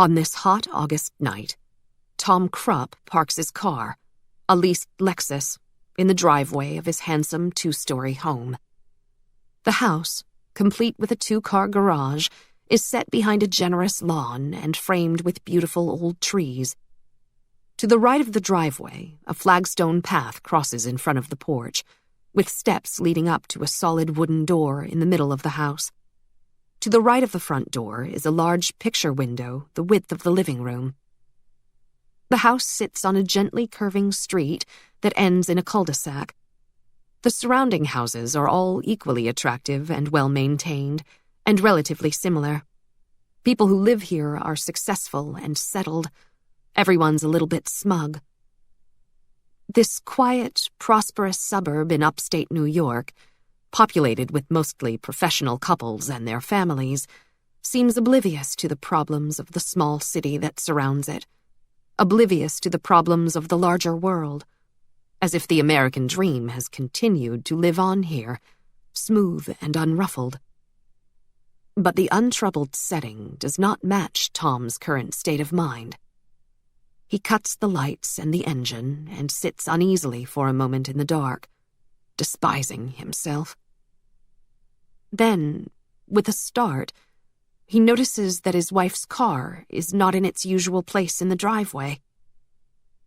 On this hot August night, Tom Krupp parks his car, a leased Lexus, in the driveway of his handsome 2-story home. The house, complete with a 2-car garage, is set behind a generous lawn and framed with beautiful old trees. To the right of the driveway, a flagstone path crosses in front of the porch, with steps leading up to a solid wooden door in the middle of the house. To the right of the front door is a large picture window the width of the living room. The house sits on a gently curving street that ends in a cul-de-sac. The surrounding houses are all equally attractive and well-maintained, and relatively similar. People who live here are successful and settled. Everyone's a little bit smug. This quiet, prosperous suburb in upstate New York, populated with mostly professional couples and their families, seems oblivious to the problems of the small city that surrounds it, oblivious to the problems of the larger world, as if the American dream has continued to live on here, smooth and unruffled. But the untroubled setting does not match Tom's current state of mind. He cuts the lights and the engine and sits uneasily for a moment in the dark, despising himself. Then, with a start, he notices that his wife's car is not in its usual place in the driveway.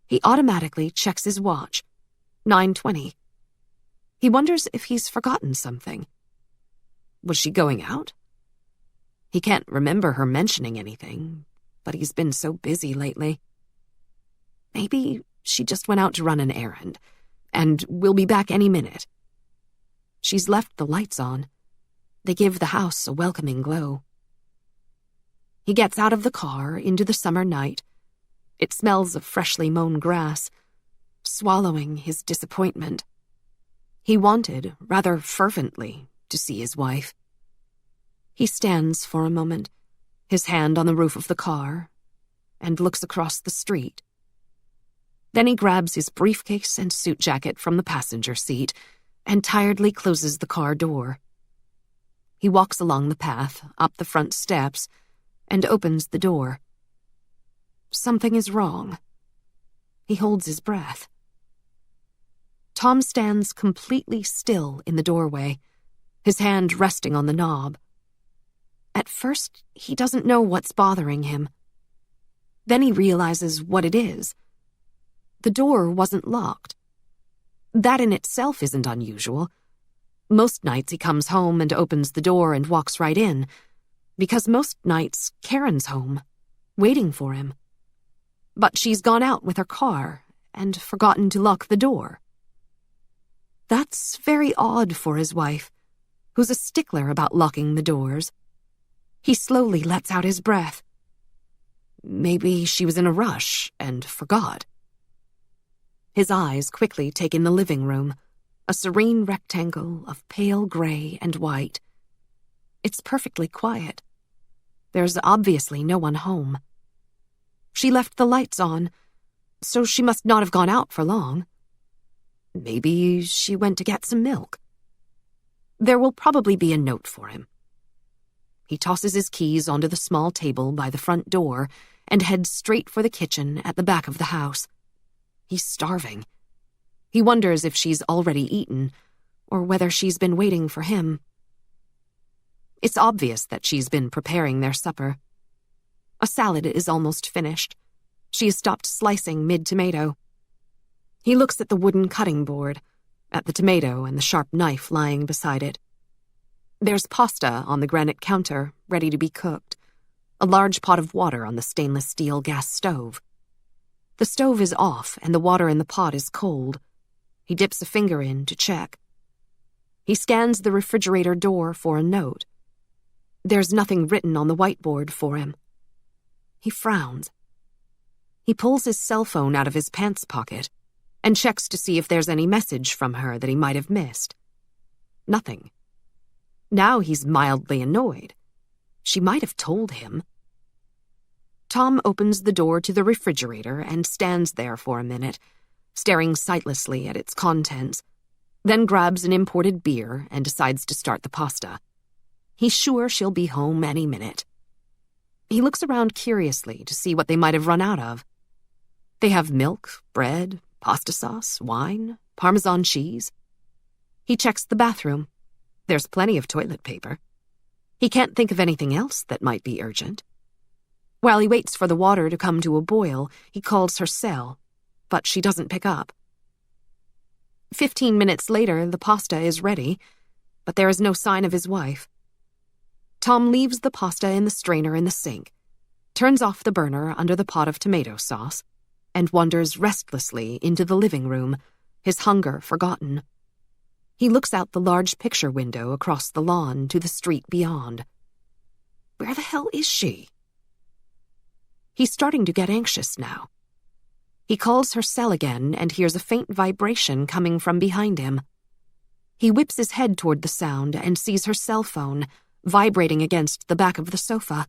He automatically checks his watch, 9:20. He wonders if he's forgotten something. Was she going out? He can't remember her mentioning anything, but he's been so busy lately. Maybe she just went out to run an errand, and will be back any minute. She's left the lights on. They give the house a welcoming glow. He gets out of the car into the summer night. It smells of freshly mown grass, swallowing his disappointment. He wanted, rather fervently, to see his wife. He stands for a moment, his hand on the roof of the car, and looks across the street. Then he grabs his briefcase and suit jacket from the passenger seat and tiredly closes the car door. He walks along the path, up the front steps, and opens the door. Something is wrong. He holds his breath. Tom stands completely still in the doorway, his hand resting on the knob. At first, he doesn't know what's bothering him. Then he realizes what it is. The door wasn't locked. That in itself isn't unusual. Most nights he comes home and opens the door and walks right in, because most nights Karen's home, waiting for him. But she's gone out with her car and forgotten to lock the door. That's very odd for his wife, who's a stickler about locking the doors. He slowly lets out his breath. Maybe she was in a rush and forgot. His eyes quickly take in the living room, a serene rectangle of pale gray and white. It's perfectly quiet. There's obviously no one home. She left the lights on, so she must not have gone out for long. Maybe she went to get some milk. There will probably be a note for him. He tosses his keys onto the small table by the front door and heads straight for the kitchen at the back of the house. He's starving. He wonders if she's already eaten, or whether she's been waiting for him. It's obvious that she's been preparing their supper. A salad is almost finished. She has stopped slicing mid-tomato. He looks at the wooden cutting board, at the tomato and the sharp knife lying beside it. There's pasta on the granite counter, ready to be cooked. A large pot of water on the stainless steel gas stove. The stove is off and the water in the pot is cold. He dips a finger in to check. He scans the refrigerator door for a note. There's nothing written on the whiteboard for him. He frowns. He pulls his cell phone out of his pants pocket and checks to see if there's any message from her that he might have missed. Nothing. Now he's mildly annoyed. She might have told him. Tom opens the door to the refrigerator and stands there for a minute, staring sightlessly at its contents, then grabs an imported beer and decides to start the pasta. He's sure she'll be home any minute. He looks around curiously to see what they might have run out of. They have milk, bread, pasta sauce, wine, Parmesan cheese. He checks the bathroom. There's plenty of toilet paper. He can't think of anything else that might be urgent. While he waits for the water to come to a boil, he calls her cell, but she doesn't pick up. 15 minutes later, the pasta is ready, but there is no sign of his wife. Tom leaves the pasta in the strainer in the sink, turns off the burner under the pot of tomato sauce, and wanders restlessly into the living room, his hunger forgotten. He looks out the large picture window across the lawn to the street beyond. Where the hell is she? He's starting to get anxious now. He calls her cell again and hears a faint vibration coming from behind him. He whips his head toward the sound and sees her cell phone vibrating against the back of the sofa.